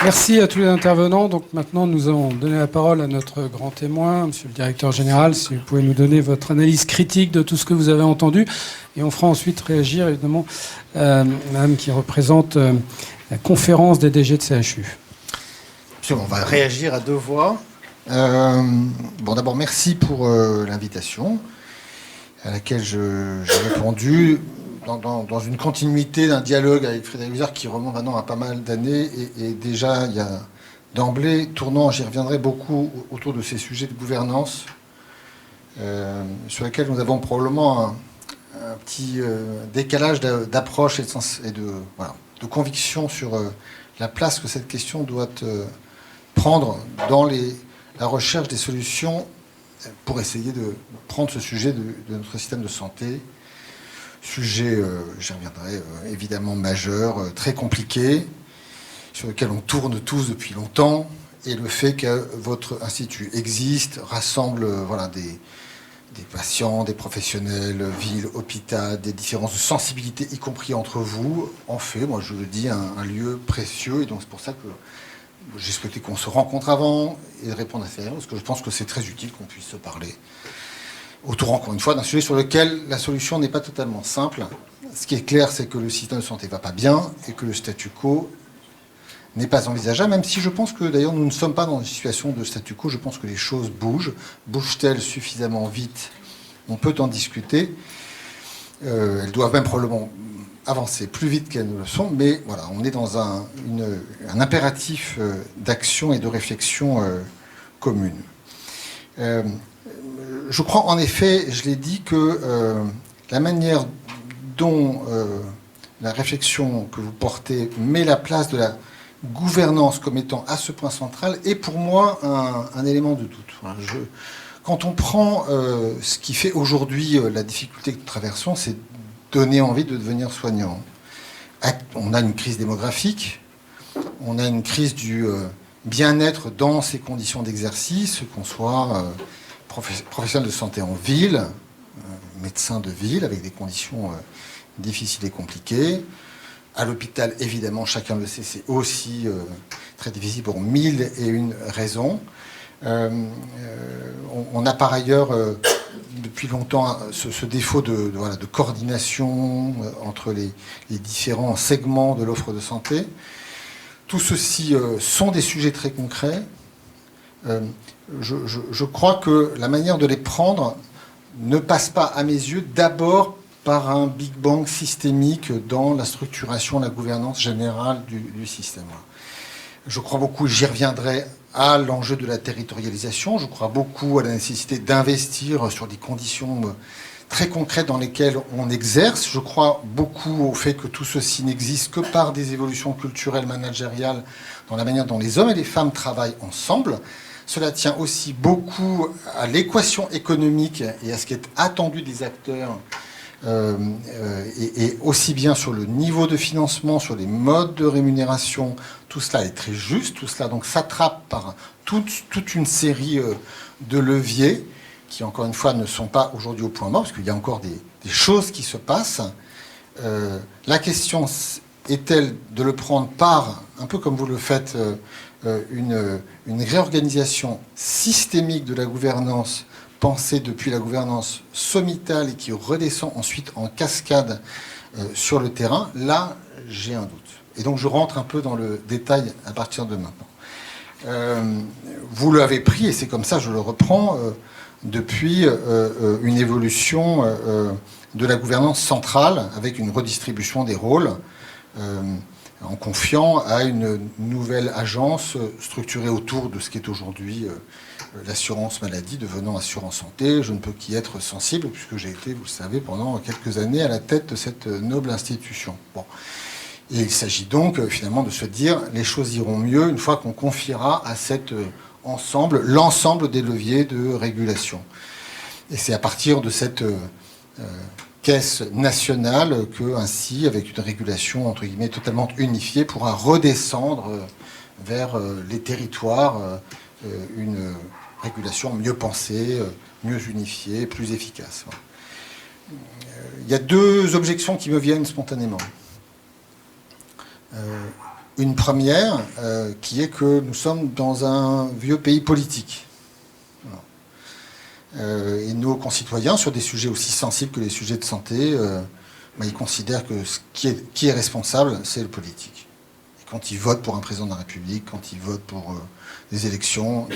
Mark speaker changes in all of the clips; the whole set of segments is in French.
Speaker 1: Merci à tous les intervenants. Donc maintenant, nous allons donner la parole à notre grand témoin, monsieur le directeur général, si vous pouvez nous donner votre analyse critique de tout ce que vous avez entendu. Et on fera ensuite réagir, évidemment, madame qui représente la conférence des DG de CHU.
Speaker 2: On va réagir à deux voix. Bon, d'abord, merci pour l'invitation à laquelle j'ai répondu dans une continuité d'un dialogue avec Frédéric Bizard qui remonte maintenant à pas mal d'années. Et déjà, il y a d'emblée, tournant, j'y reviendrai beaucoup autour de ces sujets de gouvernance sur lesquels nous avons probablement un petit décalage d'approche et de conviction sur la place que cette question doit prendre dans la recherche des solutions pour essayer de prendre ce sujet de notre système de santé. Sujet, j'y reviendrai, évidemment majeur, très compliqué, sur lequel on tourne tous depuis longtemps, et le fait que votre institut existe, rassemble des patients, des professionnels, ville, hôpital, des différences de sensibilité, y compris entre vous, en fait, moi je le dis, un lieu précieux, et donc c'est pour ça que j'ai souhaité qu'on se rencontre avant et répondre à ces questions, parce que je pense que c'est très utile qu'on puisse se parler autour, encore une fois, d'un sujet sur lequel la solution n'est pas totalement simple. Ce qui est clair, c'est que le système de santé ne va pas bien et que le statu quo n'est pas envisageable, même si je pense que, d'ailleurs, nous ne sommes pas dans une situation de statu quo. Je pense que les choses bougent. Bougent-elles suffisamment vite? On peut en discuter. Elles doivent même probablement avancer plus vite qu'elles ne le sont, mais voilà, on est dans un impératif d'action et de réflexion commune. Je crois en effet, je l'ai dit, que la manière dont la réflexion que vous portez met la place de la gouvernance comme étant à ce point central est pour moi un élément de doute. Voilà, quand on prend ce qui fait aujourd'hui la difficulté que nous traversons, c'est donner envie de devenir soignant. On a une crise démographique, on a une crise du bien-être dans ces conditions d'exercice, qu'on soit professionnel de santé en ville, médecin de ville, avec des conditions difficiles et compliquées. À l'hôpital, évidemment, chacun le sait, c'est aussi très difficile pour mille et une raisons. On a par ailleurs, depuis longtemps, ce défaut de coordination entre les différents segments de l'offre de santé. Tout ceci sont des sujets très concrets. Je crois que la manière de les prendre ne passe pas, à mes yeux, d'abord par un Big Bang systémique dans la structuration, la gouvernance générale du système. Je crois beaucoup, j'y reviendrai, à l'enjeu de la territorialisation. Je crois beaucoup à la nécessité d'investir sur des conditions très concrètes dans lesquelles on exerce. Je crois beaucoup au fait que tout ceci n'existe que par des évolutions culturelles, managériales, dans la manière dont les hommes et les femmes travaillent ensemble. Cela tient aussi beaucoup à l'équation économique et à ce qui est attendu des acteurs, et aussi bien sur le niveau de financement, sur les modes de rémunération. Tout cela est très juste, tout cela donc s'attrape par toute une série de leviers qui, encore une fois, ne sont pas aujourd'hui au point mort, parce qu'il y a encore des choses qui se passent. La question est-elle de le prendre par, un peu comme vous le faites, une réorganisation systémique de la gouvernance, pensée depuis la gouvernance sommitale et qui redescend ensuite en cascade sur le terrain? Là, j'ai un doute. Et donc je rentre un peu dans le détail à partir de maintenant. Vous l'avez pris, et c'est comme ça, je le reprends, depuis une évolution de la gouvernance centrale avec une redistribution des rôles, en confiant à une nouvelle agence structurée autour de ce qui est aujourd'hui l'assurance maladie, devenant assurance santé. Je ne peux qu'y être sensible, puisque j'ai été, vous le savez, pendant quelques années à la tête de cette noble institution. Bon. Et il s'agit donc finalement de se dire les choses iront mieux une fois qu'on confiera à cet ensemble l'ensemble des leviers de régulation. Et c'est à partir de cette caisse nationale que, ainsi, avec une régulation entre guillemets totalement unifiée, pourra redescendre vers les territoires une régulation mieux pensée, mieux unifiée, plus efficace. Il y a deux objections qui me viennent spontanément. Une première, qui est que nous sommes dans un vieux pays politique. Et nos concitoyens, sur des sujets aussi sensibles que les sujets de santé, ils considèrent que qui est responsable, c'est le politique. Et quand ils votent pour un président de la République, quand ils votent pour des élections,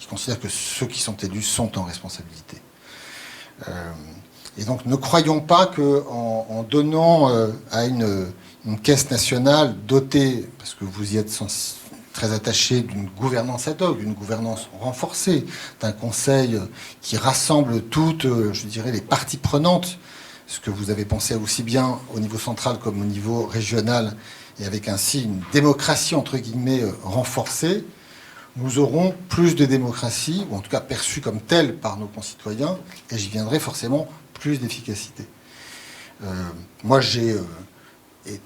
Speaker 2: ils considèrent que ceux qui sont élus sont en responsabilité. Et donc ne croyons pas qu'en donnant à une caisse nationale dotée, parce que vous y êtes très attaché, d'une gouvernance ad hoc, d'une gouvernance renforcée, d'un conseil qui rassemble toutes, je dirais, les parties prenantes, ce que vous avez pensé aussi bien au niveau central comme au niveau régional, et avec ainsi une démocratie, entre guillemets, renforcée, nous aurons plus de démocratie, ou en tout cas perçue comme telle par nos concitoyens, et j'y viendrai forcément plus d'efficacité. Moi, j'ai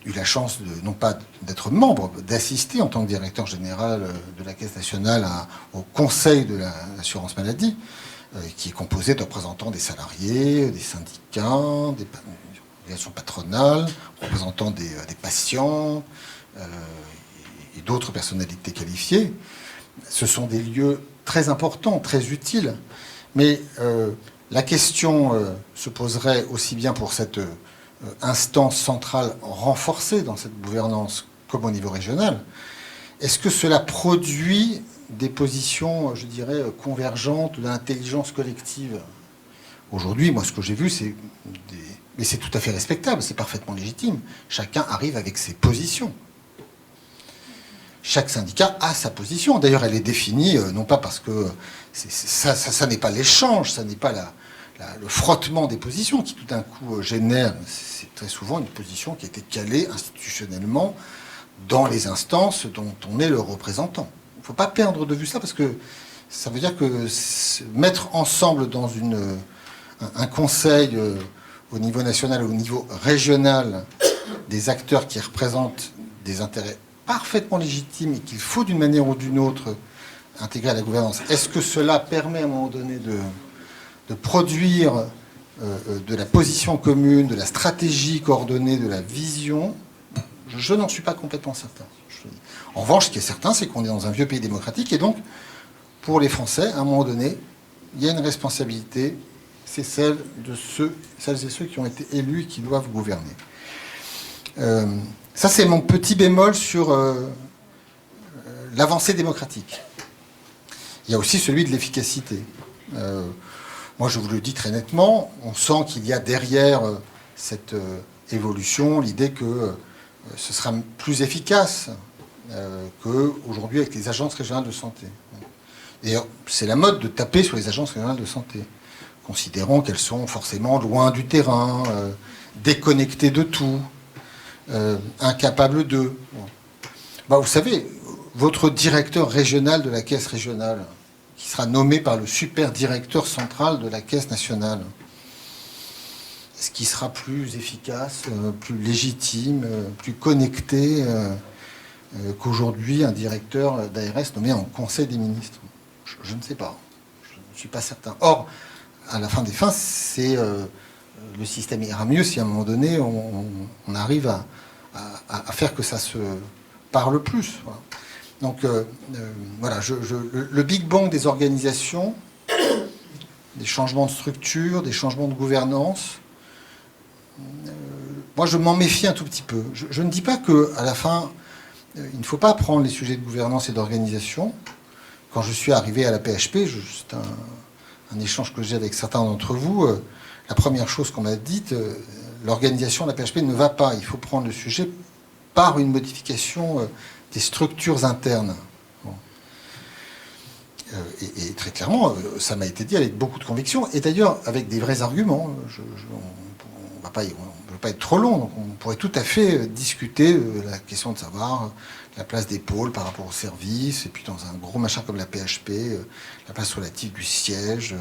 Speaker 2: eu la chance, non pas d'être membre, d'assister en tant que directeur général de la Caisse nationale au Conseil de l'assurance maladie, qui est composé de représentants des salariés, des syndicats, des organisations patronales, représentants des patients et d'autres personnalités qualifiées. Ce sont des lieux très importants, très utiles, mais la question se poserait aussi bien pour cette instance centrale renforcée dans cette gouvernance comme au niveau régional. Est-ce que cela produit des positions, je dirais, convergentes de l'intelligence collective? Aujourd'hui, moi, ce que j'ai vu, c'est mais c'est tout à fait respectable, c'est parfaitement légitime. Chacun arrive avec ses positions. Chaque syndicat a sa position. D'ailleurs, elle est définie, non pas parce que ça n'est pas l'échange, ça n'est pas le frottement des positions qui tout d'un coup génère, c'est très souvent une position qui a été calée institutionnellement dans les instances dont on est le représentant. Il ne faut pas perdre de vue ça, parce que ça veut dire que mettre ensemble dans un conseil au niveau national, au niveau régional, des acteurs qui représentent des intérêts parfaitement légitimes et qu'il faut d'une manière ou d'une autre intégrer à la gouvernance, est-ce que cela permet à un moment donné de produire de la position commune, de la stratégie coordonnée, de la vision? Je n'en suis pas complètement certain. En revanche, ce qui est certain, c'est qu'on est dans un vieux pays démocratique, et donc, pour les Français, à un moment donné, il y a une responsabilité, c'est celle de celles et ceux qui ont été élus et qui doivent gouverner. Ça, c'est mon petit bémol sur l'avancée démocratique. Il y a aussi celui de l'efficacité. Moi, je vous le dis très nettement, on sent qu'il y a derrière cette évolution l'idée que ce sera plus efficace qu'aujourd'hui avec les agences régionales de santé. Et c'est la mode de taper sur les agences régionales de santé, considérant qu'elles sont forcément loin du terrain, déconnectées de tout, incapables d'eux. Vous savez, votre directeur régional de la caisse régionale, qui sera nommé par le super directeur central de la Caisse nationale, est-ce qu'il sera plus efficace, plus légitime, plus connecté qu'aujourd'hui un directeur d'ARS nommé en Conseil des ministres? Je ne sais pas. Je ne suis pas certain. Or, à la fin des fins, c'est le système ira mieux si à un moment donné on arrive à faire que ça se parle plus. Voilà. Donc voilà, le Big Bang des organisations, des changements de structure, des changements de gouvernance, moi je m'en méfie un tout petit peu. Je ne dis pas qu'à la fin, il ne faut pas prendre les sujets de gouvernance et d'organisation. Quand je suis arrivé à la PHP, c'est un échange que j'ai avec certains d'entre vous, la première chose qu'on m'a dite, l'organisation de la PHP ne va pas. Il faut prendre le sujet par une modification des structures internes. Bon. Et très clairement, ça m'a été dit avec beaucoup de conviction, et d'ailleurs avec des vrais arguments. On ne peut pas être trop long, donc on pourrait tout à fait discuter de la question de savoir la place des pôles par rapport aux services, et puis dans un gros machin comme la PHP, la place relative du siège.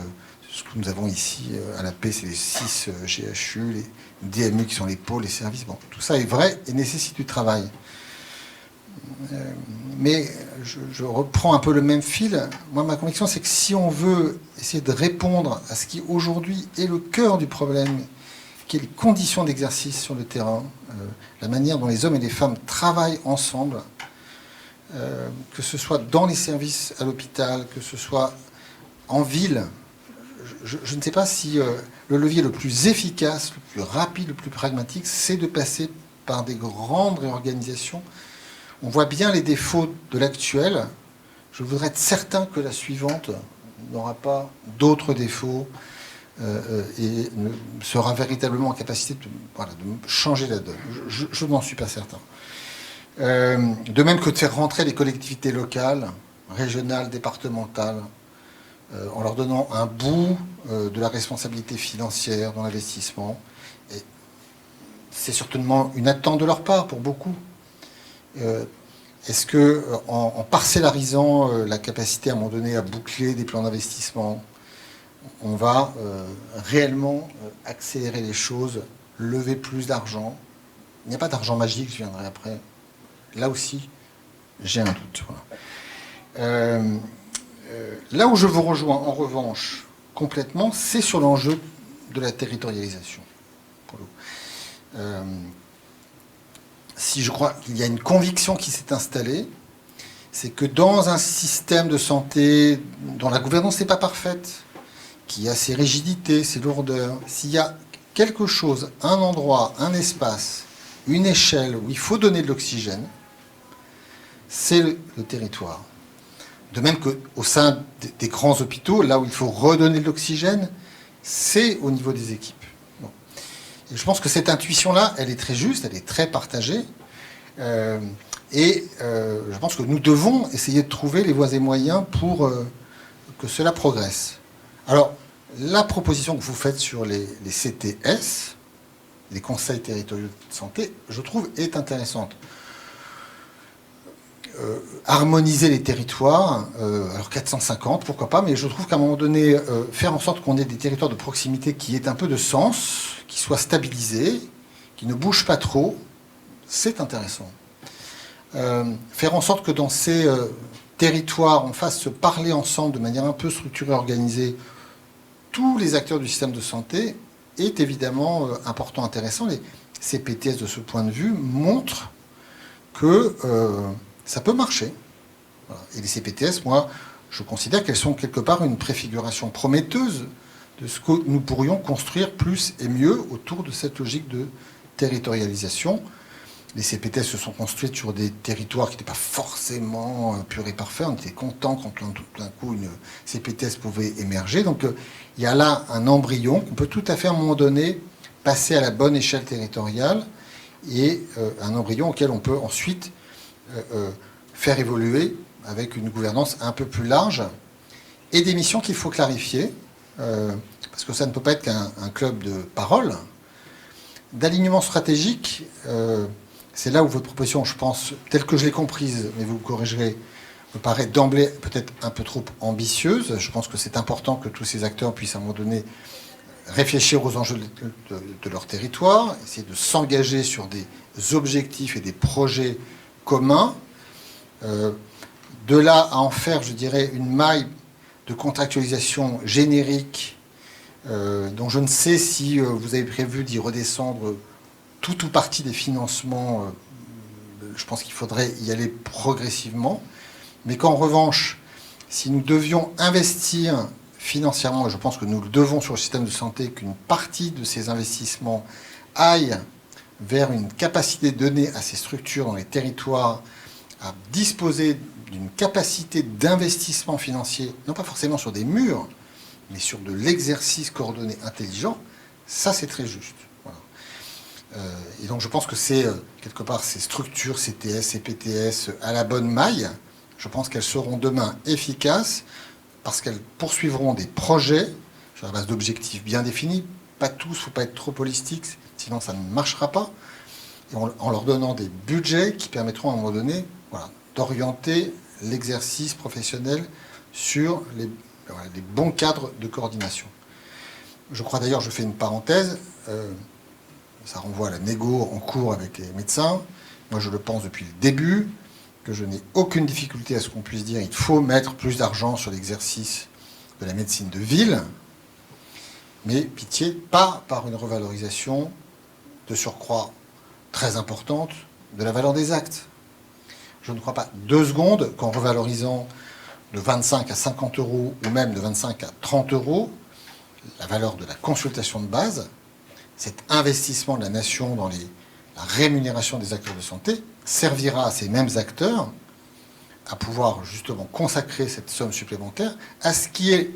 Speaker 2: Ce que nous avons ici à la paix, c'est les 6 GHU, les DMU qui sont les pôles, les services. Bon, tout ça est vrai et nécessite du travail. Mais je reprends un peu le même fil. Moi, ma conviction, c'est que si on veut essayer de répondre à ce qui aujourd'hui est le cœur du problème, qui est les conditions d'exercice sur le terrain, la manière dont les hommes et les femmes travaillent ensemble, que ce soit dans les services à l'hôpital, que ce soit en ville. Je ne sais pas si le levier le plus efficace, le plus rapide, le plus pragmatique, c'est de passer par des grandes réorganisations. On voit bien les défauts de l'actuelle. Je voudrais être certain que la suivante n'aura pas d'autres défauts et sera véritablement en capacité de changer la donne. Je n'en suis pas certain. De même que de faire rentrer les collectivités locales, régionales, départementales, en leur donnant un bout de la responsabilité financière dans l'investissement. Et c'est certainement une attente de leur part pour beaucoup. Est-ce que, en parcellarisant la capacité à un moment donné à boucler des plans d'investissement, on va réellement accélérer les choses, lever plus d'argent? Il n'y a pas d'argent magique, je viendrai après. Là aussi, j'ai un doute. Voilà. Là où je vous rejoins, en revanche, complètement, c'est sur l'enjeu de la territorialisation. Si je crois qu'il y a une conviction qui s'est installée, c'est que dans un système de santé dont la gouvernance n'est pas parfaite, qui a ses rigidités, ses lourdeurs, s'il y a quelque chose, un endroit, un espace, une échelle où il faut donner de l'oxygène, c'est le territoire. De même qu'au sein des grands hôpitaux, là où il faut redonner de l'oxygène, c'est au niveau des équipes. Bon. Et je pense que cette intuition-là, elle est très juste, elle est très partagée. Je pense que nous devons essayer de trouver les voies et moyens pour que cela progresse. Alors, la proposition que vous faites sur les CTS, les conseils territoriaux de santé, je trouve, est intéressante. Harmoniser les territoires, alors 450, pourquoi pas, mais je trouve qu'à un moment donné, faire en sorte qu'on ait des territoires de proximité qui aient un peu de sens, qui soient stabilisés, qui ne bougent pas trop, c'est intéressant. Faire en sorte que dans ces territoires, on fasse se parler ensemble de manière un peu structurée, organisée, tous les acteurs du système de santé est évidemment important, intéressant. Les CPTS, de ce point de vue, montrent que ça peut marcher. Voilà. Et les CPTS, moi, je considère qu'elles sont quelque part une préfiguration prometteuse de ce que nous pourrions construire plus et mieux autour de cette logique de territorialisation. Les CPTS se sont construites sur des territoires qui n'étaient pas forcément purs et parfaits. On était content quand tout d'un coup une CPTS pouvait émerger. Donc il y a là un embryon qu'on peut tout à fait à un moment donné passer à la bonne échelle territoriale et un embryon auquel on peut ensuite faire évoluer avec une gouvernance un peu plus large et des missions qu'il faut clarifier, parce que ça ne peut pas être qu'un club de parole. D'alignement stratégique, c'est là où votre proposition, je pense, telle que je l'ai comprise, mais vous me corrigerez, me paraît d'emblée peut-être un peu trop ambitieuse. Je pense que c'est important que tous ces acteurs puissent à un moment donné réfléchir aux enjeux de leur territoire, essayer de s'engager sur des objectifs et des projets communs. De là à en faire, je dirais, une maille de contractualisation générique dont je ne sais si vous avez prévu d'y redescendre tout ou partie des financements. Je pense qu'il faudrait y aller progressivement. Mais qu'en revanche, si nous devions investir financièrement, et je pense que nous le devons sur le système de santé, qu'une partie de ces investissements aille vers une capacité donnée à ces structures dans les territoires à disposer d'une capacité d'investissement financier, non pas forcément sur des murs, mais sur de l'exercice coordonné intelligent, ça c'est très juste. Voilà. Et donc je pense que c'est quelque part ces structures CTS, CPTS à la bonne maille. Je pense qu'elles seront demain efficaces parce qu'elles poursuivront des projets sur la base d'objectifs bien définis. Pas tous, il ne faut pas être trop holistique, sinon ça ne marchera pas. Et en leur donnant des budgets qui permettront à un moment donné d'orienter l'exercice professionnel sur les bons cadres de coordination. Je crois d'ailleurs, je fais une parenthèse, ça renvoie à la négo en cours avec les médecins. Moi, je le pense depuis le début, que je n'ai aucune difficulté à ce qu'on puisse dire il faut mettre plus d'argent sur l'exercice de la médecine de ville, mais pitié, pas par une revalorisation de surcroît très importante de la valeur des actes. Je ne crois pas 2 secondes qu'en revalorisant de 25 à 50 euros ou même de 25 à 30 euros, la valeur de la consultation de base, cet investissement de la nation dans la rémunération des acteurs de santé, servira à ces mêmes acteurs à pouvoir justement consacrer cette somme supplémentaire à ce qui est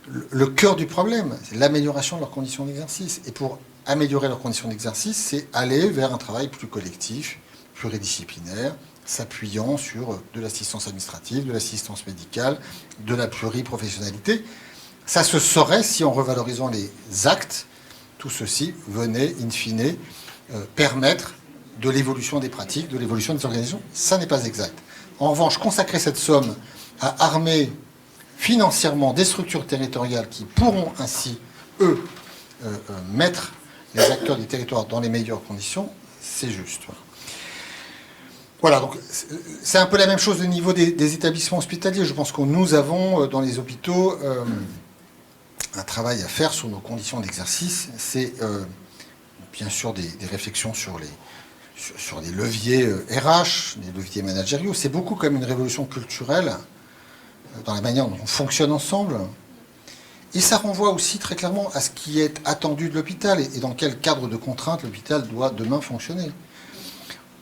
Speaker 2: le cœur du problème, c'est l'amélioration de leurs conditions d'exercice. Et pour améliorer leurs conditions d'exercice, c'est aller vers un travail plus collectif, pluridisciplinaire, s'appuyant sur de l'assistance administrative, de l'assistance médicale, de la pluriprofessionnalité. Ça se saurait si, en revalorisant les actes, tout ceci venait, in fine, permettre de l'évolution des pratiques, de l'évolution des organisations. Ça n'est pas exact. En revanche, consacrer cette somme à armer financièrement des structures territoriales qui pourront ainsi, eux, mettre les acteurs des territoires dans les meilleures conditions, c'est juste. Voilà, donc c'est un peu la même chose au niveau des établissements hospitaliers. Je pense que nous avons dans les hôpitaux un travail à faire sur nos conditions d'exercice. C'est bien sûr des réflexions sur les leviers RH, des leviers managériaux. C'est beaucoup comme une révolution culturelle dans la manière dont on fonctionne ensemble. Et ça renvoie aussi très clairement à ce qui est attendu de l'hôpital et dans quel cadre de contraintes l'hôpital doit demain fonctionner.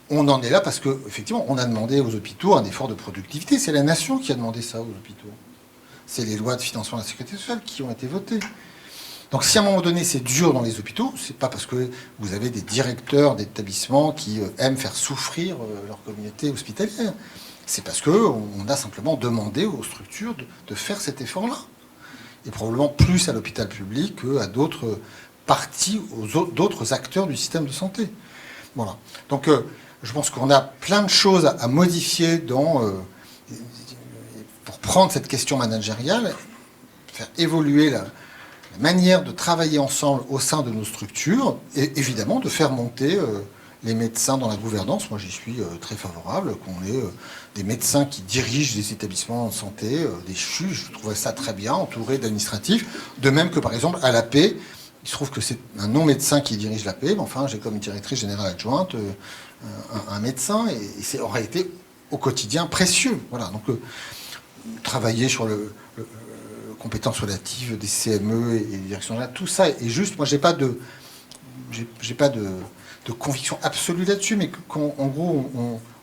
Speaker 2: On en est là parce qu'effectivement, on a demandé aux hôpitaux un effort de productivité. C'est la nation qui a demandé ça aux hôpitaux. C'est les lois de financement de la sécurité sociale qui ont été votées. Donc si à un moment donné c'est dur dans les hôpitaux, c'est pas parce que vous avez des directeurs d'établissements qui aiment faire souffrir leur communauté hospitalière. C'est parce qu'on a simplement demandé aux structures de faire cet effort-là. Et probablement plus à l'hôpital public qu'à d'autres parties, d'autres acteurs du système de santé. Voilà. Donc je pense qu'on a plein de choses à modifier pour prendre cette question managériale, faire évoluer la manière de travailler ensemble au sein de nos structures, et évidemment de faire monter les médecins dans la gouvernance. Moi, j'y suis très favorable, qu'on ait des médecins qui dirigent des établissements de santé, des CHU, je trouvais ça très bien, entourés d'administratifs. De même que, par exemple, à l'AP, il se trouve que c'est un non-médecin qui dirige l'AP, mais enfin, j'ai comme directrice générale adjointe un médecin, et c'est en réalité au quotidien précieux. Voilà, donc travailler sur le compétences relatives des CME et des directions générales, tout ça est juste. Moi, j'ai pas de conviction absolue là-dessus, mais qu'en gros,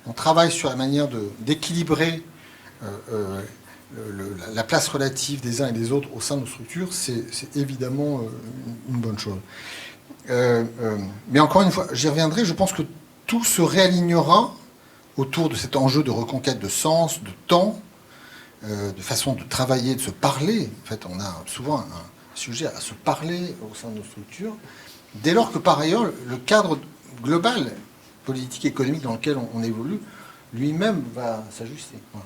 Speaker 2: on travaille sur la manière d'équilibrer la place relative des uns et des autres au sein de nos structures, c'est évidemment une bonne chose. Mais encore une fois, j'y reviendrai, je pense que tout se réalignera autour de cet enjeu de reconquête de sens, de temps, de façon de travailler, de se parler. En fait, on a souvent un sujet à se parler au sein de nos structures, dès lors que, par ailleurs, le cadre global, politique, économique dans lequel on évolue, lui-même va s'ajuster. Voilà.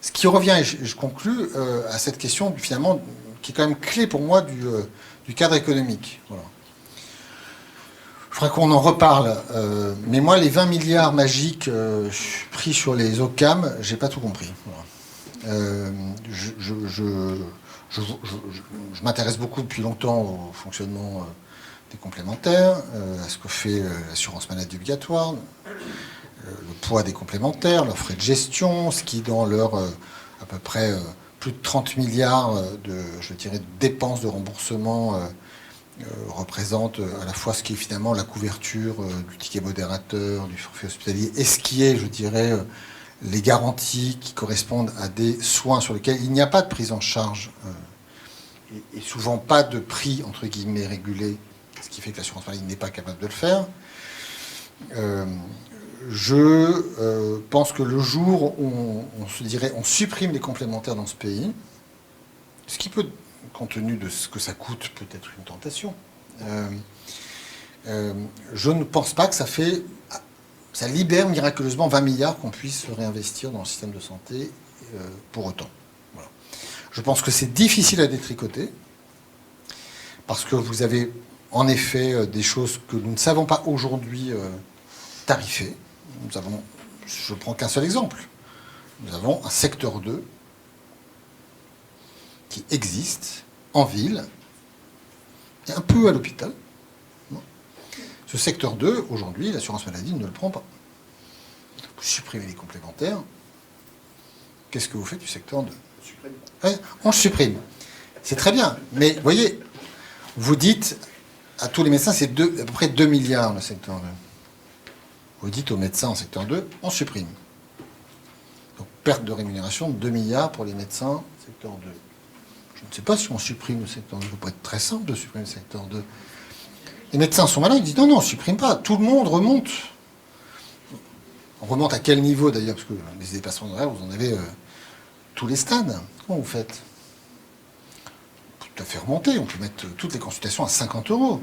Speaker 2: Ce qui revient, et je conclus, à cette question, finalement, qui est quand même clé pour moi du cadre économique. Voilà. Je crois qu'on en reparle, mais moi, les 20 milliards magiques pris sur les OCAM, j'ai pas tout compris. Voilà. Je m'intéresse beaucoup depuis longtemps au fonctionnement des complémentaires, à ce que fait l'assurance maladie obligatoire, le poids des complémentaires, leurs frais de gestion, ce qui dans leur à peu près plus de 30 milliards de dépenses de remboursement représente à la fois ce qui est finalement la couverture du ticket modérateur, du forfait hospitalier, et ce qui est, je dirais, les garanties qui correspondent à des soins sur lesquels il n'y a pas de prise en charge et souvent pas de prix, entre guillemets, régulé, ce qui fait que l'assurance maladie n'est pas capable de le faire. Je pense que le jour où on supprime les complémentaires dans ce pays, ce qui peut, compte tenu de ce que ça coûte, peut être une tentation, je ne pense pas que ça libère miraculeusement 20 milliards qu'on puisse réinvestir dans le système de santé pour autant. Voilà. Je pense que c'est difficile à détricoter, parce que vous avez en effet des choses que nous ne savons pas aujourd'hui tarifer. Je ne prends qu'un seul exemple. Nous avons un secteur 2 qui existe en ville et un peu à l'hôpital. Ce secteur 2, aujourd'hui, l'assurance maladie ne le prend pas. supprimez les complémentaires. Qu'est-ce que vous faites du secteur 2 ? Ouais, on supprime. C'est très bien. Mais vous voyez, vous dites à tous les médecins, c'est à peu près 2 milliards le secteur 2. Vous dites aux médecins en secteur 2, on supprime. Donc perte de rémunération de 2 milliards pour les médecins secteur 2. Je ne sais pas si on supprime le secteur 2. Ça pourrait être très simple de supprimer le secteur 2. Les médecins sont malins, ils disent non, on ne supprime pas. Tout le monde remonte. On remonte à quel niveau d'ailleurs? Parce que les dépassements d'horaires, vous en avez tous les stades. Comment vous faites? Tout à fait remonter. On peut mettre toutes les consultations à 50 €.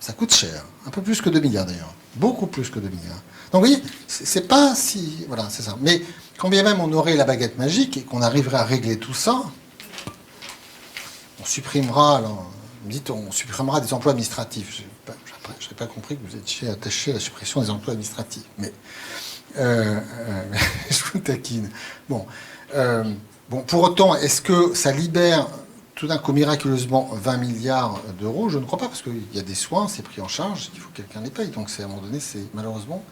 Speaker 2: Ça coûte cher. Un peu plus que 2 milliards d'ailleurs. Beaucoup plus que 2 milliards. Donc vous voyez, c'est pas si... Voilà, c'est ça. Mais quand bien même on aurait la baguette magique et qu'on arriverait à régler tout ça, on supprimera... Alors, vous me dites, on supprimera des emplois administratifs. Je n'avais pas compris que vous étiez attaché à la suppression des emplois administratifs. Mais je vous taquine. Bon, pour autant, est-ce que ça libère tout d'un coup miraculeusement 20 milliards d'euros? Je ne crois pas, parce qu'il y a des soins, c'est pris en charge, il faut que quelqu'un les paye. Donc à un moment donné, c'est malheureusement,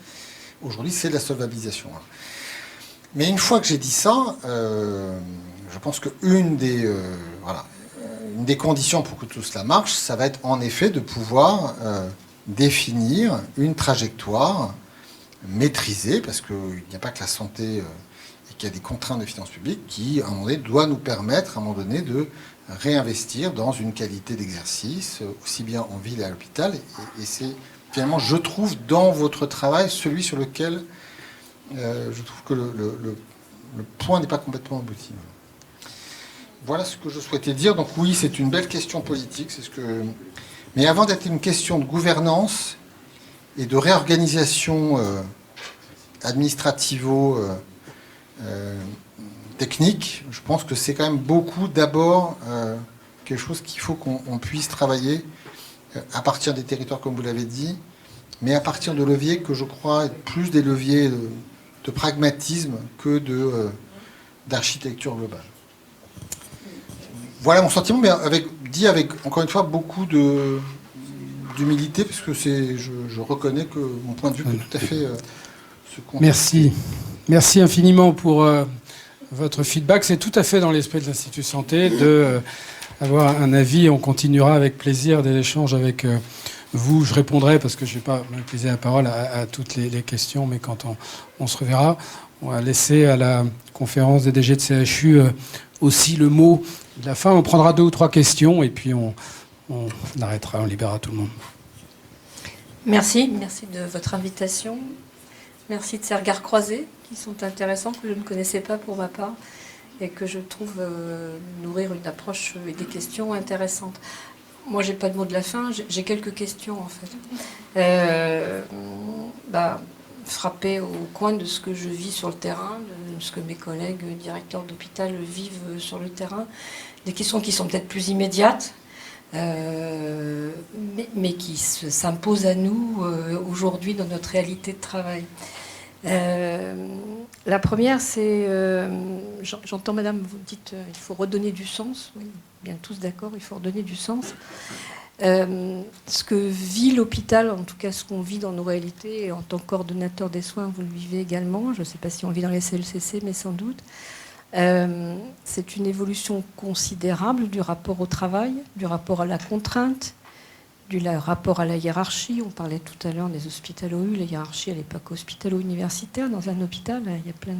Speaker 2: aujourd'hui, c'est de la solvabilisation. Mais une fois que j'ai dit ça, je pense qu'une des conditions pour que tout cela marche, ça va être en effet de pouvoir définir une trajectoire maîtrisée, parce qu'il n'y a pas que la santé et qu'il y a des contraintes de finances publiques qui, à un moment donné, doivent nous permettre, à un moment donné, de réinvestir dans une qualité d'exercice, aussi bien en ville et à l'hôpital. Et c'est finalement, je trouve, dans votre travail, celui sur lequel je trouve que le point n'est pas complètement abouti. Voilà ce que je souhaitais dire. Donc oui, c'est une belle question politique. Mais avant d'être une question de gouvernance et de réorganisation administrativo-technique, je pense que c'est quand même beaucoup d'abord quelque chose qu'il faut qu'on puisse travailler à partir des territoires, comme vous l'avez dit, mais à partir de leviers que je crois être plus des leviers de pragmatisme que d'architecture globale. Voilà mon sentiment, mais dit avec, encore une fois, beaucoup d'humilité, parce que je reconnais que mon point de vue peut tout à fait se contester.
Speaker 1: Merci. Merci infiniment pour votre feedback. C'est tout à fait dans l'esprit de l'Institut Santé d'avoir un avis. On continuera avec plaisir des échanges avec vous. Je répondrai, parce que je ne vais pas monopoliser la parole à toutes les questions, mais quand on se reverra, on va laisser à la conférence des DG de CHU aussi le mot de la fin. On prendra 2 ou 3 questions et puis on arrêtera, on libérera tout le monde.
Speaker 3: Merci de votre invitation. Merci de ces regards croisés qui sont intéressants, que je ne connaissais pas pour ma part et que je trouve nourrir une approche et des questions intéressantes. Moi, j'ai pas de mot de la fin, j'ai quelques questions en fait. Frappée au coin de ce que je vis sur le terrain, de ce que mes collègues directeurs d'hôpital vivent sur le terrain, des questions qui sont peut-être plus immédiates, mais qui s'imposent à nous aujourd'hui dans notre réalité de travail. La première, c'est... j'entends, madame, vous dites il faut redonner du sens. Oui, bien tous d'accord, il faut redonner du sens. Ce que vit l'hôpital, en tout cas ce qu'on vit dans nos réalités, et en tant que coordonnateur des soins, vous le vivez également, je ne sais pas si on vit dans les CLCC, mais sans doute, c'est une évolution considérable du rapport au travail, du rapport à la contrainte, du rapport à la hiérarchie. On parlait tout à l'heure des hospitalo-U, la hiérarchie, elle n'est pas qu'hospitalo-universitaire. Dans un hôpital, il y a plein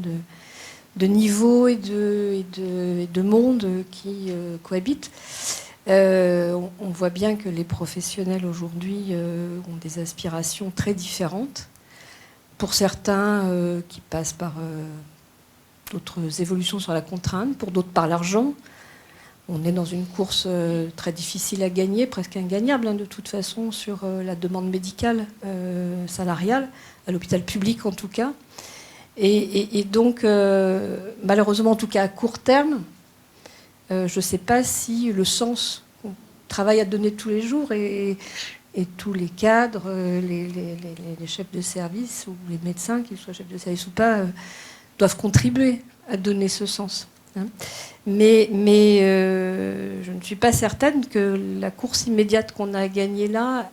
Speaker 3: de niveaux et de mondes qui cohabitent. On voit bien que les professionnels aujourd'hui ont des aspirations très différentes. Pour certains qui passent par d'autres évolutions sur la contrainte, pour d'autres par l'argent. On est dans une course très difficile à gagner, presque ingagnable de toute façon, sur la demande médicale, salariale, à l'hôpital public en tout cas. Et donc, malheureusement, en tout cas à court terme, je ne sais pas si le sens qu'on travaille à donner tous les jours et tous les cadres, les chefs de service ou les médecins, qu'ils soient chefs de service ou pas, doivent contribuer à donner ce sens. Mais je ne suis pas certaine que la course immédiate qu'on a gagnée là,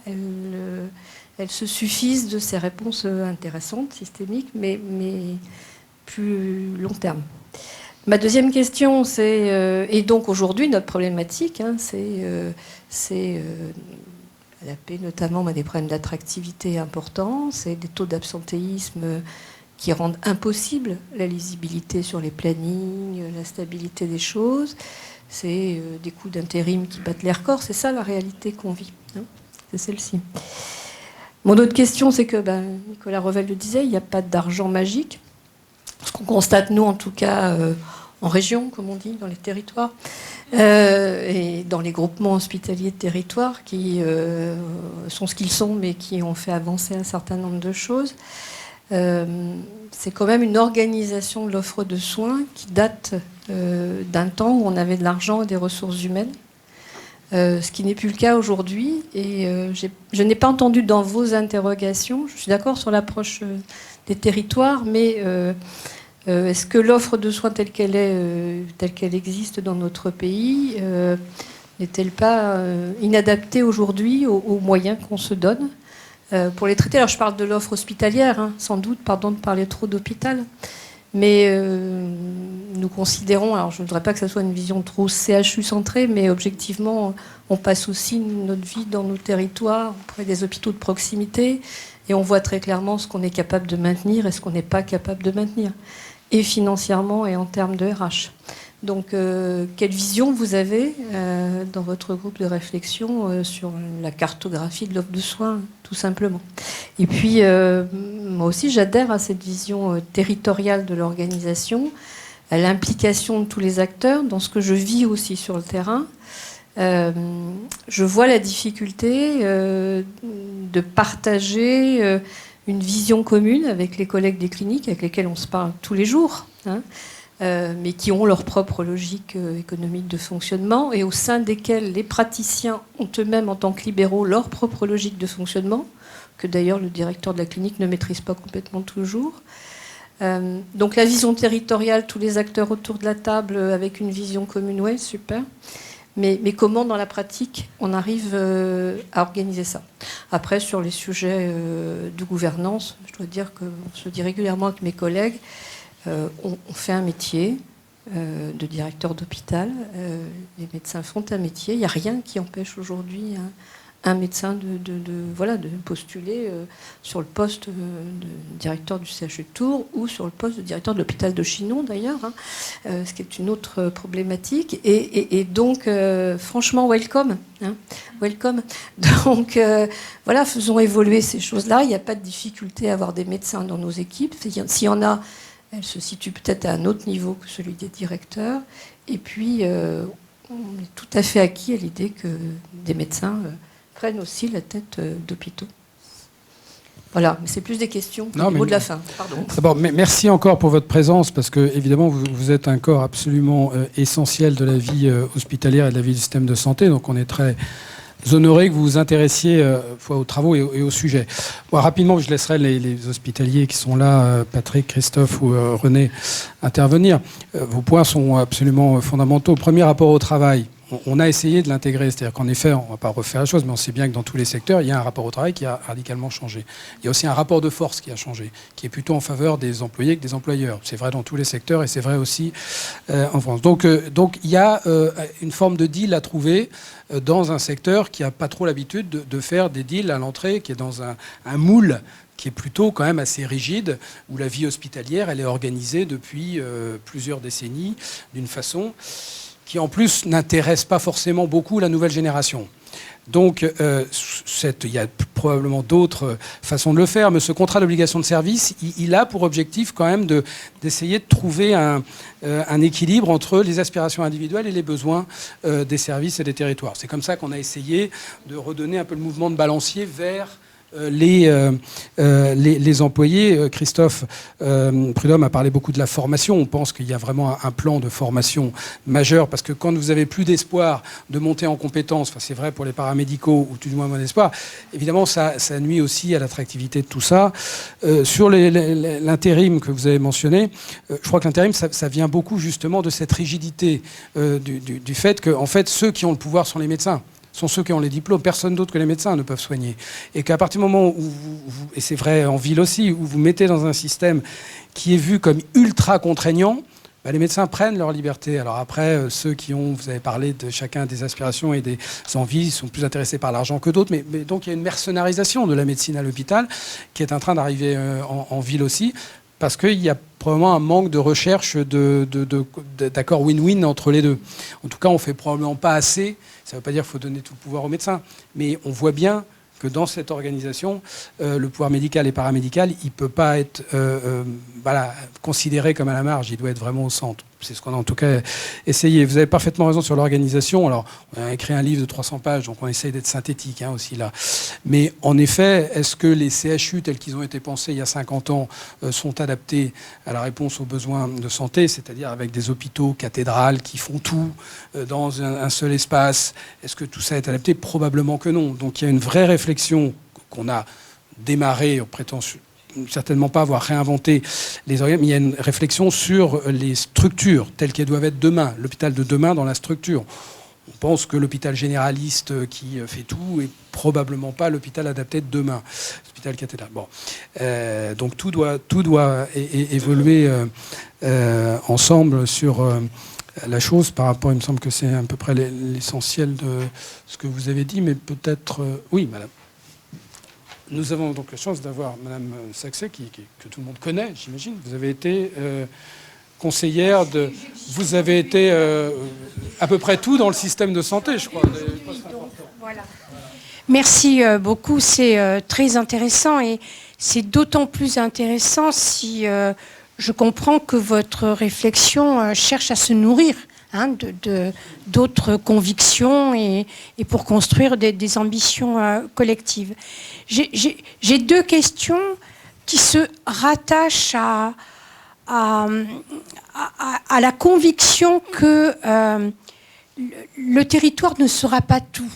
Speaker 3: elles se suffisent de ces réponses intéressantes, systémiques, mais plus long terme. Ma deuxième question, c'est, et donc aujourd'hui, notre problématique, c'est l'AP notamment, des problèmes d'attractivité importants, c'est des taux d'absentéisme qui rendent impossible la lisibilité sur les plannings, la stabilité des choses, c'est des coûts d'intérim qui battent les records, c'est ça la réalité qu'on vit, c'est celle-ci. Mon autre question, c'est que, Nicolas Revel le disait, il n'y a pas d'argent magique. Ce qu'on constate, nous, en tout cas, en région, comme on dit, dans les territoires, et dans les groupements hospitaliers de territoire, qui sont ce qu'ils sont, mais qui ont fait avancer un certain nombre de choses, c'est quand même une organisation de l'offre de soins qui date d'un temps où on avait de l'argent et des ressources humaines. Ce qui n'est plus le cas aujourd'hui. Et je n'ai pas entendu dans vos interrogations, je suis d'accord sur l'approche des territoires, mais est-ce que l'offre de soins telle qu'elle existe dans notre pays n'est-elle pas inadaptée aujourd'hui aux moyens qu'on se donne pour les traiter? Alors je parle de l'offre hospitalière, sans doute, pardon de parler trop d'hôpital. Mais nous considérons, alors je ne voudrais pas que ça soit une vision trop CHU-centrée, mais objectivement, on passe aussi notre vie dans nos territoires, auprès des hôpitaux de proximité, et on voit très clairement ce qu'on est capable de maintenir et ce qu'on n'est pas capable de maintenir, et financièrement et en termes de RH. Donc, quelle vision vous avez dans votre groupe de réflexion sur la cartographie de l'offre de soins, tout simplement? Et puis, moi aussi, j'adhère à cette vision territoriale de l'organisation, à l'implication de tous les acteurs, dans ce que je vis aussi sur le terrain. Je vois la difficulté de partager une vision commune avec les collègues des cliniques, avec lesquels on se parle tous les jours, mais qui ont leur propre logique économique de fonctionnement et au sein desquels les praticiens ont eux-mêmes, en tant que libéraux, leur propre logique de fonctionnement, que d'ailleurs le directeur de la clinique ne maîtrise pas complètement toujours. Donc la vision territoriale, tous les acteurs autour de la table avec une vision commune, ouais, super. Mais comment, dans la pratique, on arrive à organiser ça? Après, sur les sujets de gouvernance, je dois dire que je dis régulièrement avec mes collègues, on fait un métier de directeur d'hôpital. Les médecins font un métier. Il n'y a rien qui empêche aujourd'hui un médecin de postuler sur le poste de directeur du CHU de Tours ou sur le poste de directeur de l'hôpital de Chinon, d'ailleurs, ce qui est une autre problématique. Et donc, franchement, welcome. Welcome. Donc, faisons évoluer ces choses-là. Il n'y a pas de difficulté à avoir des médecins dans nos équipes. S'il y en a, elles se situent peut-être à un autre niveau que celui des directeurs. Et puis, on est tout à fait acquis à l'idée que des médecins prennent aussi la tête d'hôpitaux. Voilà, mais c'est plus des questions au niveau de la fin. Pardon.
Speaker 1: D'abord, merci encore pour votre présence, parce que évidemment, vous êtes un corps absolument essentiel de la vie hospitalière et de la vie du système de santé, donc on est très honorés que vous vous intéressiez aux travaux et au sujet. Bon, rapidement, je laisserai les hospitaliers qui sont là, Patrick, Christophe ou René, intervenir. Vos points sont absolument fondamentaux. Premier, rapport au travail. On a essayé de l'intégrer, c'est-à-dire qu'en effet, on ne va pas refaire la chose, mais on sait bien que dans tous les secteurs, il y a un rapport au travail qui a radicalement changé. Il y a aussi un rapport de force qui a changé, qui est plutôt en faveur des employés que des employeurs. C'est vrai dans tous les secteurs et c'est vrai aussi en France. Donc il y a une forme de deal à trouver dans un secteur qui n'a pas trop l'habitude de faire des deals à l'entrée, qui est dans un moule qui est plutôt quand même assez rigide, où la vie hospitalière, elle est organisée depuis plusieurs décennies d'une façon qui en plus n'intéresse pas forcément beaucoup la nouvelle génération. Donc il y a probablement d'autres façons de le faire, mais ce contrat d'obligation de service, il a pour objectif quand même d'essayer de trouver un équilibre entre les aspirations individuelles et les besoins des services et des territoires. C'est comme ça qu'on a essayé de redonner un peu le mouvement de balancier vers les employés. Christophe Prudhomme a parlé beaucoup de la formation. On pense qu'il y a vraiment un plan de formation majeur, parce que quand vous avez plus d'espoir de monter en compétences, enfin c'est vrai pour les paramédicaux, ou tout du moins moins d'espoir, évidemment ça nuit aussi à l'attractivité de tout ça. Sur l'intérim que vous avez mentionné, je crois que l'intérim ça vient beaucoup justement de cette rigidité du fait que en fait ceux qui ont le pouvoir sont les médecins. sont ceux qui ont les diplômes. Personne d'autre que les médecins ne peuvent soigner. Et qu'à partir du moment où et c'est vrai en ville aussi, où vous mettez dans un système qui est vu comme ultra contraignant, les médecins prennent leur liberté. Alors après, ceux qui ont, vous avez parlé de chacun des aspirations et des envies, sont plus intéressés par l'argent que d'autres. Mais donc il y a une mercenarisation de la médecine à l'hôpital qui est en train d'arriver en ville aussi, parce qu'il y a probablement un manque de recherche d'accords win-win entre les deux. En tout cas, on ne fait probablement pas assez. Ça ne veut pas dire qu'il faut donner tout le pouvoir aux médecins. Mais on voit bien que dans cette organisation, le pouvoir médical et paramédical, il ne peut pas être considéré comme à la marge, il doit être vraiment au centre. C'est ce qu'on a en tout cas essayé. Vous avez parfaitement raison sur l'organisation. Alors, on a écrit un livre de 300 pages, donc on essaye d'être synthétique aussi là. Mais en effet, est-ce que les CHU tels qu'ils ont été pensés il y a 50 ans sont adaptés à la réponse aux besoins de santé, c'est-à-dire avec des hôpitaux cathédrales qui font tout dans un seul espace? Est-ce que tout ça est adapté? Probablement que non. Donc il y a une vraie réflexion qu'on a démarrée, on prétend certainement pas avoir réinventé les organes, mais il y a une réflexion sur les structures telles qu'elles doivent être demain, l'hôpital de demain dans la structure. On pense que l'hôpital généraliste qui fait tout est probablement pas l'hôpital adapté de demain, l'hôpital cathédral. Bon, donc tout doit évoluer ensemble sur la chose par rapport. Il me semble que c'est à peu près l'essentiel de ce que vous avez dit, mais peut-être oui, madame. Nous avons donc la chance d'avoir Madame Saxet, que tout le monde connaît, j'imagine. Vous avez été conseillère de... Vous avez été à peu près tout dans le système de santé, je crois.
Speaker 4: Voilà. Merci beaucoup, c'est très intéressant et c'est d'autant plus intéressant si je comprends que votre réflexion cherche à se nourrir d'autres convictions et pour construire des ambitions collectives. J'ai deux questions qui se rattachent à la conviction que le territoire ne sera pas tout.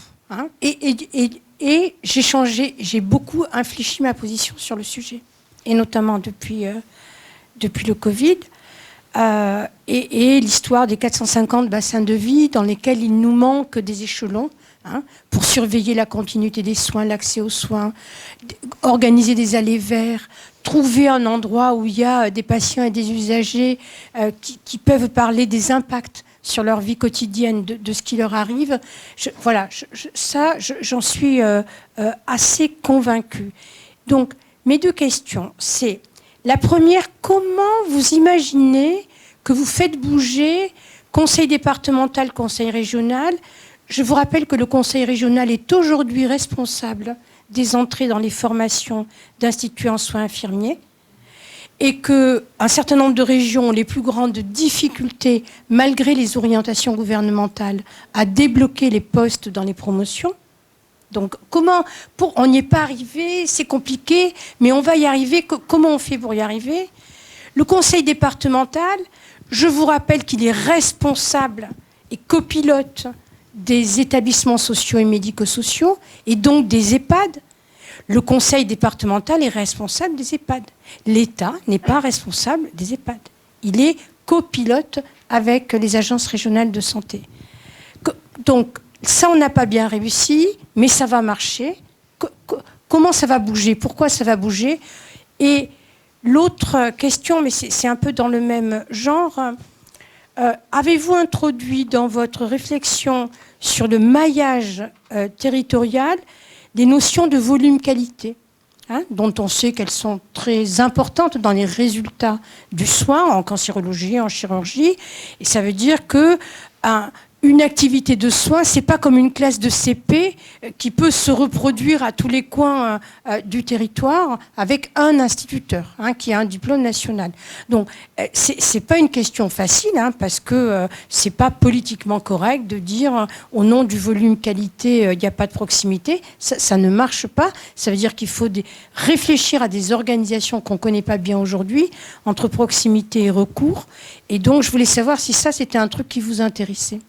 Speaker 4: Et j'ai beaucoup infléchi ma position sur le sujet, et notamment depuis le Covid. Et l'histoire des 450 bassins de vie dans lesquels il nous manque des échelons pour surveiller la continuité des soins, l'accès aux soins, organiser des allées vers, trouver un endroit où il y a des patients et des usagers qui peuvent parler des impacts sur leur vie quotidienne de ce qui leur arrive. J'en suis assez convaincue. Donc, mes deux questions, c'est... La première, comment vous imaginez que vous faites bouger conseil départemental, conseil régional? Je vous rappelle que le conseil régional est aujourd'hui responsable des entrées dans les formations d'instituts en soins infirmiers et qu'un certain nombre de régions ont les plus grandes difficultés, malgré les orientations gouvernementales, à débloquer les postes dans les promotions. Donc, on n'y est pas arrivé, c'est compliqué, mais on va y arriver. Comment on fait pour y arriver? Le conseil départemental, je vous rappelle qu'il est responsable et copilote des établissements sociaux et médico-sociaux, et donc des EHPAD. Le conseil départemental est responsable des EHPAD. L'État n'est pas responsable des EHPAD. Il est copilote avec les agences régionales de santé. Donc, ça, on n'a pas bien réussi, mais ça va marcher. Comment ça va bouger? Pourquoi ça va bouger? Et l'autre question, mais c'est un peu dans le même genre, avez-vous introduit dans votre réflexion sur le maillage territorial des notions de volume-qualité, dont on sait qu'elles sont très importantes dans les résultats du soin, en cancérologie, en chirurgie, et ça veut dire que une activité de soins, c'est pas comme une classe de CP qui peut se reproduire à tous les coins du territoire avec un instituteur qui a un diplôme national. Donc, c'est pas une question facile parce que c'est pas politiquement correct de dire au nom du volume qualité, il n'y a pas de proximité. Ça ne marche pas. Ça veut dire qu'il faut réfléchir à des organisations qu'on connaît pas bien aujourd'hui entre proximité et recours. Et donc, je voulais savoir si ça, c'était un truc qui vous intéressait.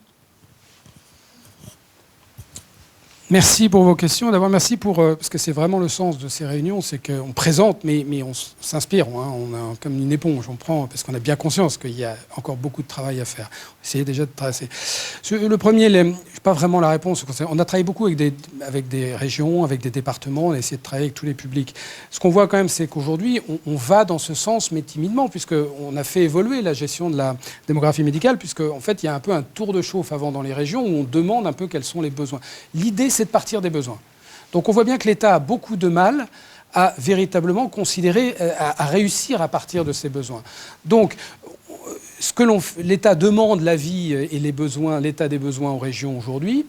Speaker 1: Merci pour vos questions. D'abord, merci parce que c'est vraiment le sens de ces réunions, c'est qu'on présente, mais on s'inspire. Hein, on a comme une éponge, on prend, parce qu'on a bien conscience qu'il y a encore beaucoup de travail à faire. Essayez déjà de tracer. Le premier, je n'ai pas vraiment la réponse. On a travaillé beaucoup avec des régions, avec des départements, on a essayé de travailler avec tous les publics. Ce qu'on voit quand même, c'est qu'aujourd'hui, on va dans ce sens, mais timidement, puisqu'on a fait évoluer la gestion de la démographie médicale, puisqu'en fait, il y a un peu un tour de chauffe avant dans les régions où on demande un peu quels sont les besoins. L'idée, c'est de partir des besoins. Donc on voit bien que l'État a beaucoup de mal à véritablement considérer, à réussir à partir de ses besoins. Donc l'État demande l'avis et les besoins, l'état des besoins aux régions aujourd'hui.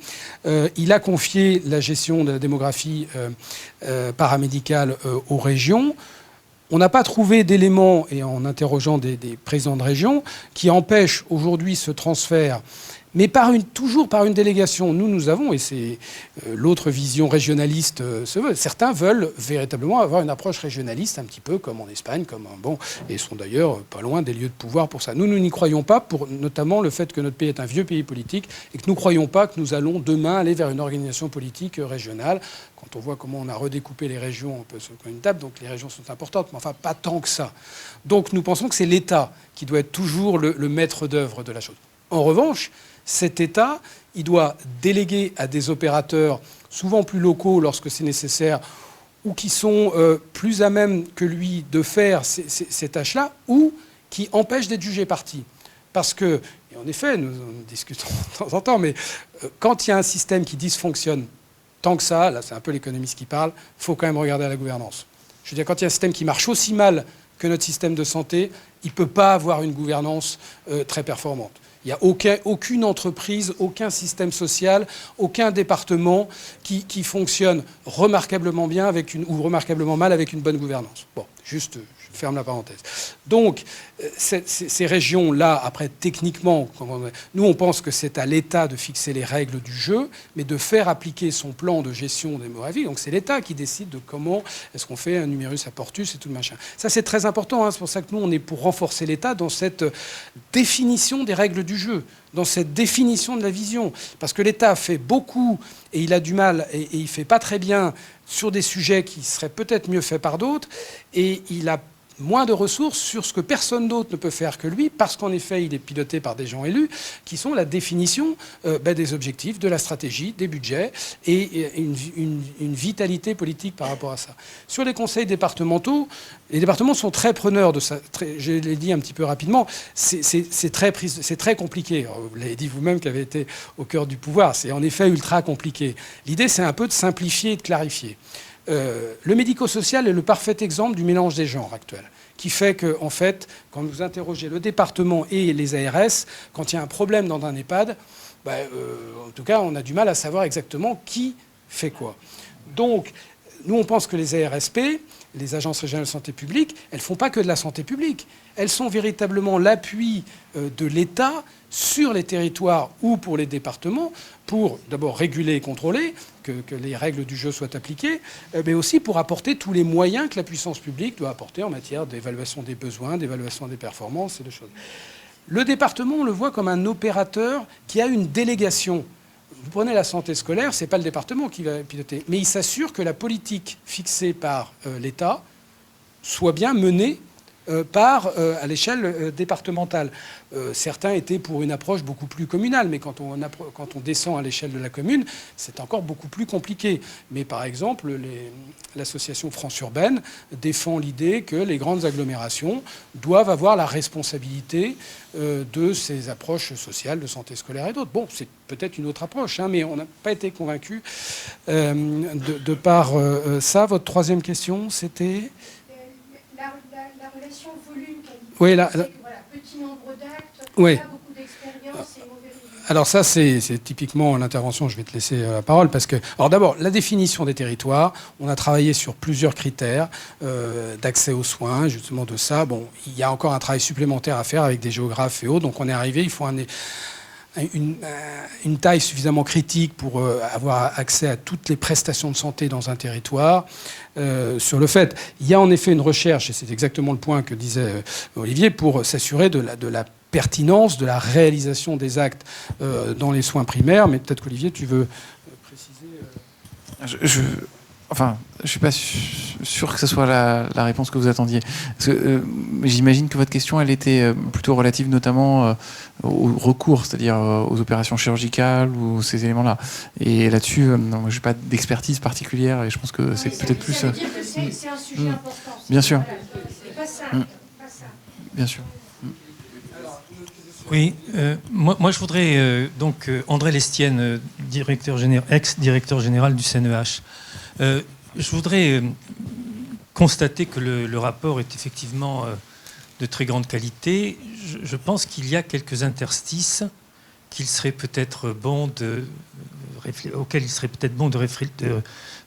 Speaker 1: Il a confié la gestion de la démographie paramédicale aux régions. On n'a pas trouvé d'éléments, et en interrogeant des présidents de région, qui empêchent aujourd'hui ce transfert, mais toujours par une délégation. Nous avons, et c'est l'autre vision régionaliste, certains veulent véritablement avoir une approche régionaliste, un petit peu comme en Espagne, et sont d'ailleurs pas loin des lieux de pouvoir pour ça. Nous n'y croyons pas, pour notamment le fait que notre pays est un vieux pays politique, et que nous ne croyons pas que nous allons demain aller vers une organisation politique régionale. Quand on voit comment on a redécoupé les régions, on peut se prendre une table, donc les régions sont importantes, mais enfin pas tant que ça. Donc nous pensons que c'est l'État qui doit être toujours le maître d'œuvre de la chose. En revanche, cet État, il doit déléguer à des opérateurs, souvent plus locaux lorsque c'est nécessaire, ou qui sont plus à même que lui de faire ces tâches-là, ou qui empêchent d'être jugés partis. Parce que, et en effet, nous en discutons de temps en temps, mais quand il y a un système qui dysfonctionne tant que ça, là c'est un peu l'économiste qui parle, il faut quand même regarder à la gouvernance. Je veux dire, quand il y a un système qui marche aussi mal que notre système de santé, il ne peut pas avoir une gouvernance très performante. Il n'y a aucune entreprise, aucun système social, aucun département qui fonctionne remarquablement bien ou remarquablement mal avec une bonne gouvernance. Bon, juste, je ferme la parenthèse. Donc, ces régions-là, après, techniquement, nous, on pense que c'est à l'État de fixer les règles du jeu, mais de faire appliquer son plan de gestion démographique. Donc, c'est l'État qui décide de comment est-ce qu'on fait un numerus aportus et tout le machin. Ça, c'est très important. Hein. C'est pour ça que nous, on est pour renforcer l'État dans cette définition des règles du jeu, dans cette définition de la vision. Parce que l'État fait beaucoup, et il a du mal, et il ne fait pas très bien sur des sujets qui seraient peut-être mieux faits par d'autres, et il a moins de ressources sur ce que personne d'autre ne peut faire que lui, parce qu'en effet, il est piloté par des gens élus, qui sont la définition des objectifs, de la stratégie, des budgets, et une vitalité politique par rapport à ça. Sur les conseils départementaux, les départements sont très preneurs de ça. Je l'ai dit un petit peu rapidement, c'est très compliqué. Vous l'avez dit vous-même qui avez été au cœur du pouvoir. C'est en effet ultra compliqué. L'idée, c'est un peu de simplifier et de clarifier. Le médico-social est le parfait exemple du mélange des genres actuel, qui fait que, en fait, quand vous interrogez le département et les ARS, quand il y a un problème dans un EHPAD, en tout cas, on a du mal à savoir exactement qui fait quoi. Donc, nous, on pense que les ARSP, les agences régionales de santé publique, elles ne font pas que de la santé publique. Elles sont véritablement l'appui de l'État sur les territoires ou pour les départements, pour d'abord réguler et contrôler, que les règles du jeu soient appliquées, mais aussi pour apporter tous les moyens que la puissance publique doit apporter en matière d'évaluation des besoins, d'évaluation des performances et de choses. Le département, on le voit comme un opérateur qui a une délégation. Vous prenez la santé scolaire, ce n'est pas le département qui va piloter, mais il s'assure que la politique fixée par l'État soit bien menée à l'échelle départementale. Certains étaient pour une approche beaucoup plus communale, mais quand on descend à l'échelle de la commune, c'est encore beaucoup plus compliqué. Mais par exemple, l'association France Urbaine défend l'idée que les grandes agglomérations doivent avoir la responsabilité de ces approches sociales de santé scolaire et d'autres. Bon, c'est peut-être une autre approche, hein, mais on n'a pas été convaincus de par ça. Votre troisième question, c'était...
Speaker 4: La relation volume-qualité.
Speaker 1: Oui,
Speaker 4: voilà, petit nombre d'actes,
Speaker 1: oui.
Speaker 4: Pas beaucoup d'expérience et mauvais résultats.
Speaker 1: Alors ça, c'est typiquement l'intervention, je vais te laisser la parole, parce que... Alors d'abord, la définition des territoires, on a travaillé sur plusieurs critères d'accès aux soins, justement de ça. Bon, il y a encore un travail supplémentaire à faire avec des géographes et autres, donc on est arrivé, il faut une taille suffisamment critique pour avoir accès à toutes les prestations de santé dans un territoire. Sur le fait, il y a en effet une recherche, et c'est exactement le point que disait Olivier, pour s'assurer de la pertinence, de la réalisation des actes dans les soins primaires. Mais peut-être qu'Olivier, tu veux préciser...
Speaker 5: Enfin, je suis pas sûr que ce soit la réponse que vous attendiez. Parce que, j'imagine que votre question, elle était plutôt relative notamment au recours, c'est-à-dire aux opérations chirurgicales ou ces éléments-là. Et là-dessus, je n'ai pas d'expertise particulière et je pense que c'est peut-être plus...
Speaker 4: Ça veut dire que c'est un sujet important.
Speaker 5: Bien sûr.
Speaker 4: C'est pas ça.
Speaker 5: Bien sûr.
Speaker 6: Oui, moi je voudrais donc André Lestienne, ex-directeur général du CNEH. Je voudrais constater que le rapport est effectivement de très grande qualité. Je pense qu'il y a quelques interstices auxquels il serait peut-être bon de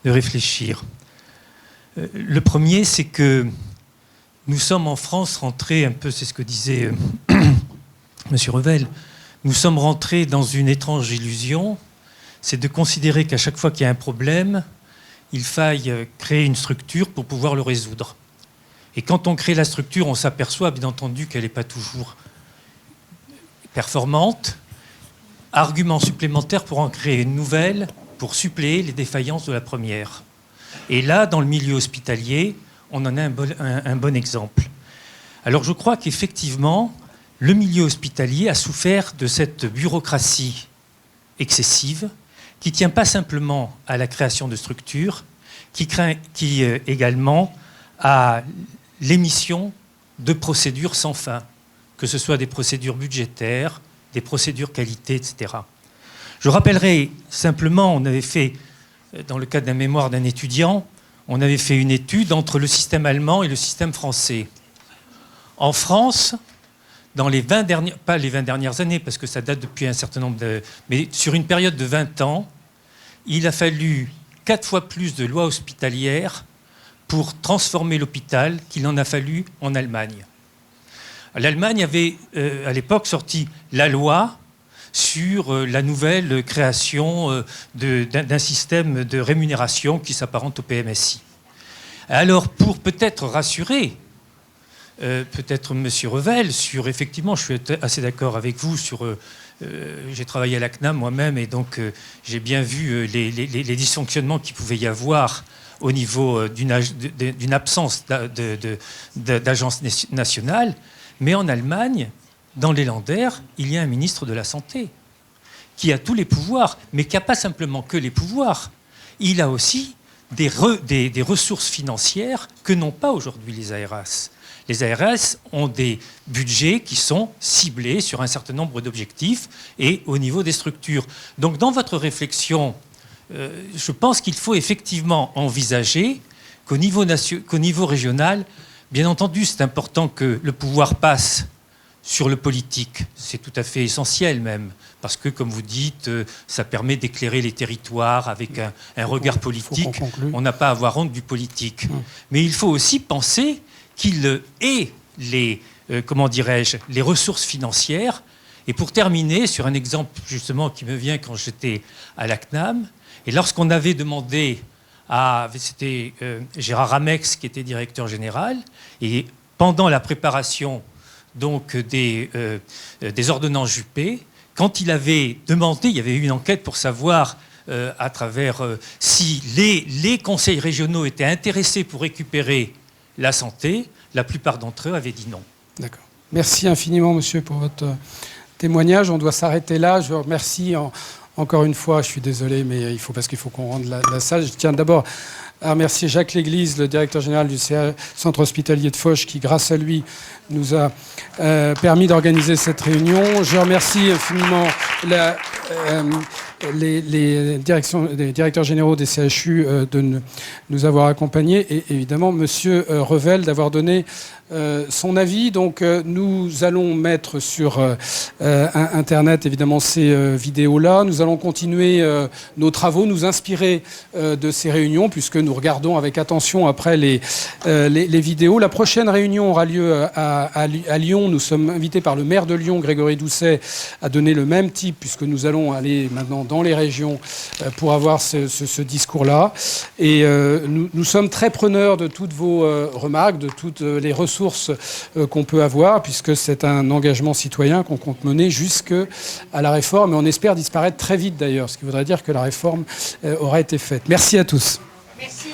Speaker 6: réfléchir. Le premier, c'est que nous sommes en France rentrés un peu, c'est ce que disait Monsieur Revel, nous sommes rentrés dans une étrange illusion, c'est de considérer qu'à chaque fois qu'il y a un problème, il faille créer une structure pour pouvoir le résoudre. Et quand on crée la structure, on s'aperçoit bien entendu qu'elle n'est pas toujours performante. Argument supplémentaire pour en créer une nouvelle, pour suppléer les défaillances de la première. Et là, dans le milieu hospitalier, on en a un bon exemple. Alors je crois qu'effectivement, le milieu hospitalier a souffert de cette bureaucratie excessive qui ne tient pas simplement à la création de structures, qui également à l'émission de procédures sans fin, que ce soit des procédures budgétaires, des procédures qualité, etc. Je rappellerai simplement, on avait fait, dans le cadre d'un mémoire d'un étudiant, on avait fait une étude entre le système allemand et le système français. En France, dans les 20 dernières, pas les 20 dernières années, parce que ça date depuis un certain nombre mais sur une période de 20 ans, il a fallu 4 fois plus de lois hospitalières pour transformer l'hôpital qu'il en a fallu en Allemagne. L'Allemagne avait, à l'époque, sorti la loi sur la nouvelle création d'un système de rémunération qui s'apparente au PMSI. Alors, pour peut-être rassurer peut-être M. Revel, effectivement, je suis assez d'accord avec vous sur... j'ai travaillé à la CNAM moi-même et donc j'ai bien vu les dysfonctionnements qu'il pouvait y avoir au niveau d'une absence d'agence nationale. Mais en Allemagne, dans les Länder, il y a un ministre de la Santé qui a tous les pouvoirs, mais qui n'a pas simplement que les pouvoirs. Il a aussi des ressources financières que n'ont pas aujourd'hui les ARS. Les ARS ont des budgets qui sont ciblés sur un certain nombre d'objectifs et au niveau des structures. Donc dans votre réflexion, je pense qu'il faut effectivement envisager qu'au niveau régional, bien entendu, c'est important que le pouvoir passe sur le politique. C'est tout à fait essentiel même, parce que, comme vous dites, ça permet d'éclairer les territoires avec un regard politique. On n'a pas à avoir honte du politique. Mais il faut aussi penser qu'il ait les ressources financières. Et pour terminer, sur un exemple justement qui me vient quand j'étais à la CNAM, et lorsqu'on avait demandé c'était Gérard Ramex qui était directeur général, et pendant la préparation donc des ordonnances Juppé, quand il avait demandé, il y avait eu une enquête pour savoir à travers si les conseils régionaux étaient intéressés pour récupérer la santé, la plupart d'entre eux avaient dit non.
Speaker 1: D'accord. Merci infiniment, monsieur, pour votre témoignage. On doit s'arrêter là. Je vous remercie encore une fois. Je suis désolé, mais parce qu'il faut qu'on rende la salle. Je tiens d'abord à remercier Jacques Léglise, le directeur général du centre hospitalier de Foch, qui, grâce à lui, nous a permis d'organiser cette réunion. Je remercie infiniment les directeurs généraux des CHU de nous avoir accompagnés et évidemment Monsieur Revel d'avoir donné son avis. Donc nous allons mettre sur Internet évidemment ces vidéos-là. Nous allons continuer nos travaux, nous inspirer de ces réunions puisque nous regardons avec attention après les vidéos. La prochaine réunion aura lieu à Lyon. Nous sommes invités par le maire de Lyon, Grégory Doucet, à donner le même type puisque nous allons aller maintenant dans les régions pour avoir ce discours-là. Et nous sommes très preneurs de toutes vos remarques, de toutes les ressources ressources qu'on peut avoir, puisque c'est un engagement citoyen qu'on compte mener jusqu'à la réforme, et on espère disparaître très vite d'ailleurs, ce qui voudrait dire que la réforme aura été faite. Merci à tous.
Speaker 4: Merci.